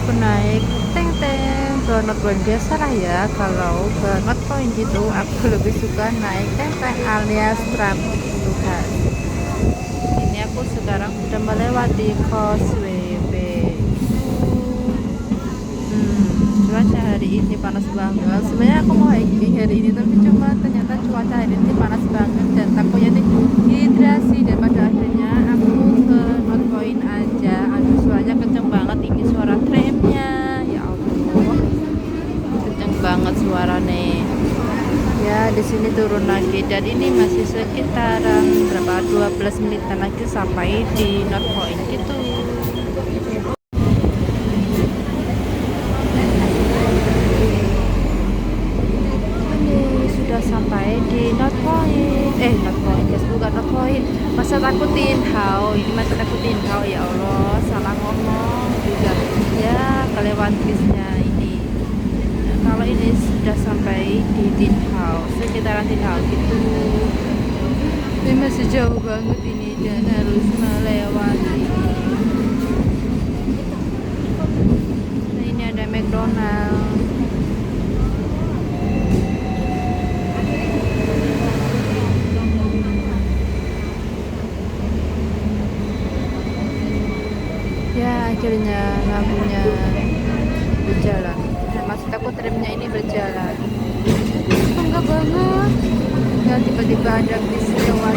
aku naik teng-teng ke Northpoint. Biasa lah ya, kalau ke Northpoint itu aku lebih suka naik teng-teng alias tram gitu kan. Ini aku sekarang sudah melewati Causeway Bay. Cuaca hari ini panas banget. Sebenarnya aku mau hiking hari ini, tapi cuma ternyata cuaca hari ini panas banget dan takutnya nih hidrasi, dan pada akhirnya aku ke North Point aja. Aduh, suaranya kenceng banget ini, suara tramnya, ya Allah, kenceng banget suara nih. Ya, di sini turun lagi dan ini masih sekitaran berapa 12 menitan lagi sampai di North Point gitu. Sudah sampai di North Point, North Point guys, bukan North Point. Masa takutin how, ini masa takutin how, ya Allah, salah ngomong juga ya, kelewat bisnya ini. Nah, kalau ini sudah sampai di Tin House, sekitaran Tin House gitu. Ini masih jauh banget ini dan harus melewati. Nah, ini ada McDonald. Ya, akhirnya lampunya berjalan. Nah, maksud aku tramnya ini berjalan. Enggak banget. Ya, tiba-tiba ada bis lewat.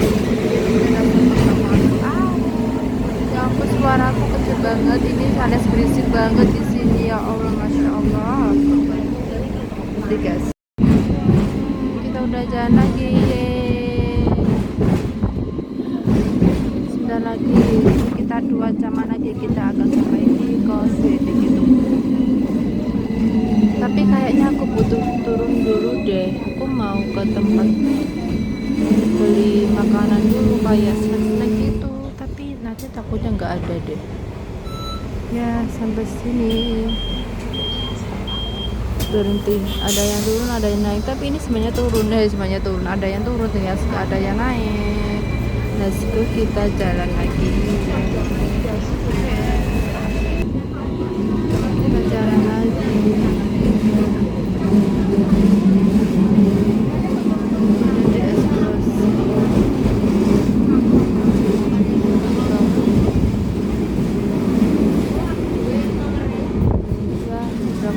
Ya ampun, suara aku kecil banget. Ini alias berisik banget di sini, ya Allah, masya Allah. Jadi guys, kita udah jalan lagi. Sudah lagi sekitar 2 jaman lagi kita akan sampai di Causeway gitu. Tapi kayaknya aku butuh turun dulu deh. Aku mau ke tempat beli makanan dulu kayak snack-snack gitu. Tapi nanti takutnya nggak ada deh. Ya, sampai sini berhenti. Ada yang turun, ada yang naik. Tapi ini semuanya turun deh, semuanya turun. Ada yang turun ya, ada yang naik. Let's go, kita jalan lagi. Kita jalan lagi.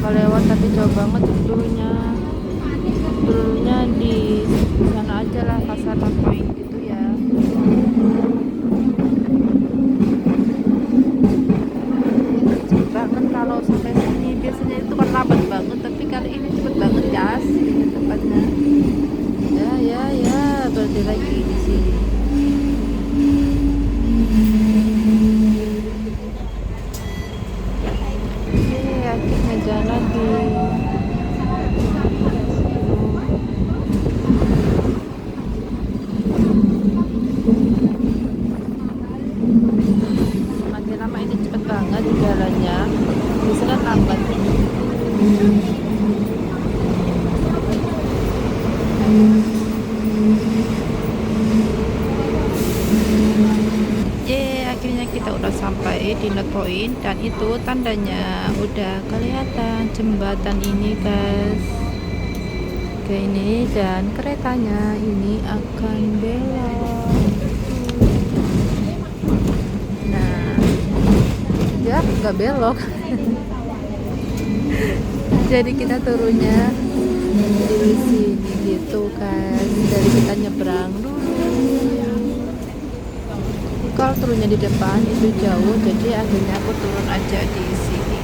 Udah lewat tapi jauh banget dulunya. Dulunya di sana aja lah, pasar Point gitu ya. Cepet banget kalau sampai sini, biasanya itu kan lambat banget, tapi kali ini cepet banget ya sini tempatnya. Ya, berarti lagi di sini. Akhirnya jalan lagi. Semakin lama ini cepet banget jalannya, biasanya lambat. Akhirnya kita udah sampai di North Point dan itu tandanya udah kelihatan jembatan ini guys, kayak ini, dan keretanya ini akan belok. Nah, ya nggak belok. Jadi kita turunnya di sini gitu kan, dari kita nyebrang dulu. Kalau turunnya di depan itu jauh, jadi akhirnya aku turun aja di sini.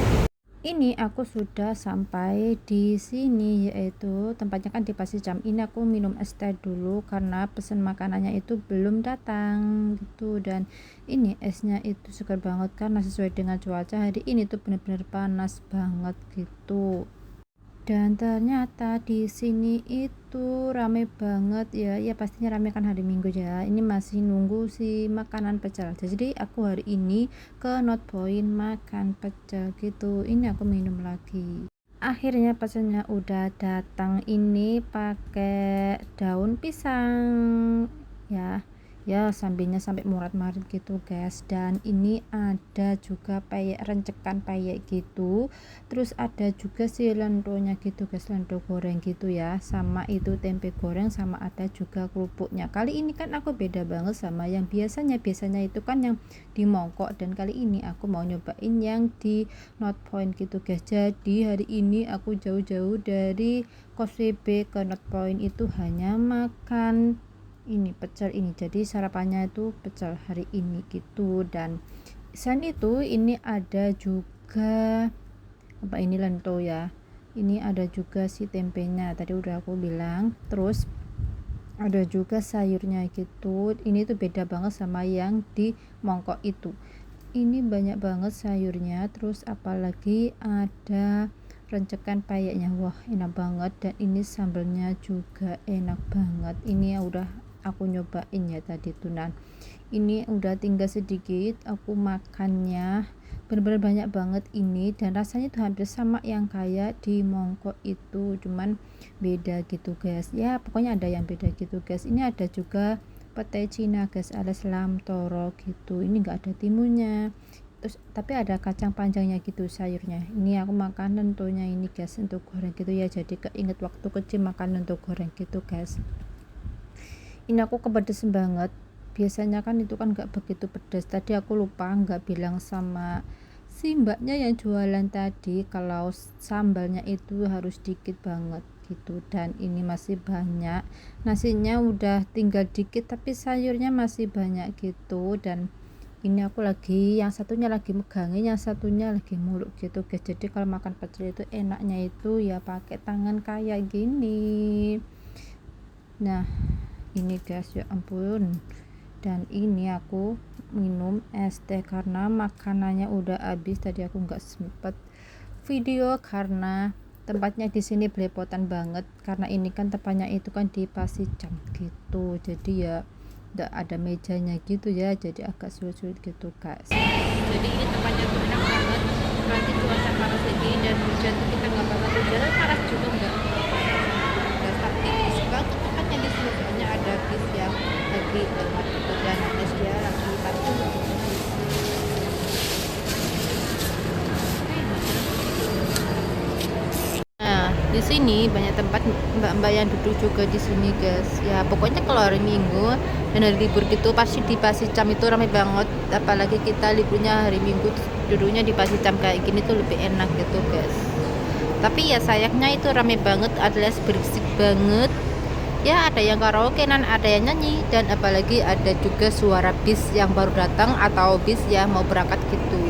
Ini aku sudah sampai di sini, yaitu tempatnya kan di Pasir Jam. Ini aku minum es teh dulu karena pesan makanannya itu belum datang gitu, dan ini esnya itu segar banget karena sesuai dengan cuaca hari ini tuh bener-bener panas banget gitu. Dan ternyata di sini itu rame banget ya, ya pastinya rame kan hari Minggu ya. Ini masih nunggu si makanan pecel. Jadi aku hari ini ke North Point makan pecel gitu. Ini aku minum lagi. Akhirnya pesannya udah datang, ini pakai daun pisang ya. ya sampingnya sampai murat-marit gitu guys. Dan ini ada juga peyek, rencekan peyek gitu, terus ada juga si lentonya gitu guys, lento goreng gitu ya, sama itu tempe goreng, sama ada juga kerupuknya. Kali ini kan aku beda banget sama yang biasanya itu kan yang di mongkok, dan kali ini aku mau nyobain yang di North Point gitu guys. Jadi hari ini aku jauh-jauh dari Causeway Bay ke North Point itu hanya makan ini pecel ini, jadi sarapannya itu pecel hari ini gitu. Dan selain itu ini ada juga apa ini, lento ya, ini ada juga si tempenya tadi udah aku bilang, terus ada juga sayurnya gitu. Ini tuh beda banget sama yang di mongkok itu, ini banyak banget sayurnya, terus apalagi ada rencekan payeknya, wah enak banget. Dan ini sambelnya juga enak banget, ini ya udah aku nyobain ya tadi tunan, ini udah tinggal sedikit aku makannya, bener-bener banyak banget ini, dan rasanya tuh hampir sama yang kayak di mongkok itu, cuman beda gitu guys ya, pokoknya ada yang beda gitu guys. Ini ada juga pete Cina guys, alias lam toro gitu, ini enggak ada timunnya, terus tapi ada kacang panjangnya gitu sayurnya. Ini aku makan lentonya ini guys, untuk goreng gitu ya, jadi keinget waktu kecil makan lento goreng gitu guys. Ini aku kepedesan banget, biasanya kan itu kan nggak begitu pedas. Tadi aku lupa nggak bilang sama si mbaknya yang jualan tadi kalau sambalnya itu harus dikit banget gitu, dan ini masih banyak, nasinya udah tinggal dikit tapi sayurnya masih banyak gitu. Dan ini aku lagi, yang satunya lagi megangin, yang satunya lagi muluk gitu guys. Jadi kalau makan pecel itu enaknya itu ya pakai tangan kayak gini. Nah ini guys, ya ampun. Dan ini aku minum es teh karena makanannya udah habis. Tadi aku nggak sempet video karena tempatnya di sini belepotan banget, karena ini kan tempatnya itu kan di Pasijam gitu, jadi ya nggak ada mejanya gitu ya, jadi agak sulit-sulit gitu guys. Jadi ini tempatnya tuh enak banget, nanti cuaca panas ini dan hujan tuh kita nggak bakal hujan, panas juga enggak. Dan tapi sekarang tempatnya di sini soalnya ada bis yang lagi lewat gitu, dan bis dia lagi parkir gitu. Nah, di sini banyak tempat mbak-mbak yang duduk juga di sini guys. Ya pokoknya kalau hari Minggu dan hari libur gitu pasti di Pasijam itu ramai banget. Apalagi kita liburnya hari Minggu, duduknya di Pasijam kayak gini tuh lebih enak gitu guys. Tapi ya sayangnya itu ramai banget, alias berisik banget. Ya ada yang karaoke dan ada yang nyanyi, dan apalagi ada juga suara bis yang baru datang atau bis yang mau berangkat gitu.